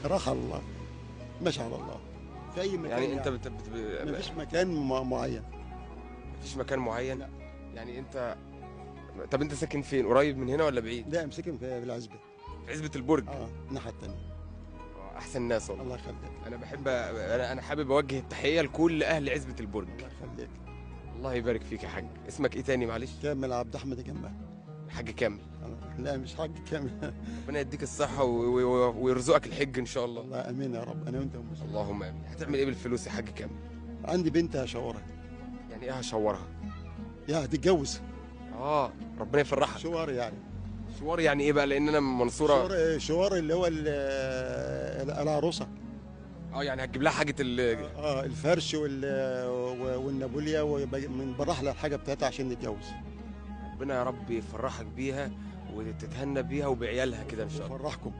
راحة على الله، ماشي على الله في اي مكان يعني انت يعني. ما فيش مكان معين. مفيش مكان معين؟ لا. يعني انت، طب انت ساكن فين؟ قريب من هنا ولا بعيد؟ لا مسكن في العزبة. في عزبة البرج. الناحية التانية. احسن ناس والله. الله يخليك. انا بحب، انا حابب اوجه التحيه لكل اهل عزبه البرج. الله يخليك. الله يبارك فيك يا حاج. اسمك ايه تاني معلش؟ كامل عبد احمد جنبه. الحاج كامل. لا مش حاج كامل. ربنا يديك الصحه ويرزقك الحج ان شاء الله. الله امين يا رب، انا وانت ومسلم. اللهم امين. هتعمل ايه بالفلوس يا حاج كامل؟ عندي بنت هشورها. يعني ايه هشورها؟ يا هتتجوز. ربنا يفرحك. شوار يعني. شوار يعني ايه بقى؟ لان انا من المنصوره. شوار اللي هو العروسه. يعني هتجيب لها حاجه الفرش والنابوليا ومن براح لها الحاجه بتاعتها عشان نتجوز. ربنا يا رب يفرحك بيها وتتهنى بيها وبعيالها كده ان شاء الله. وفرحكم.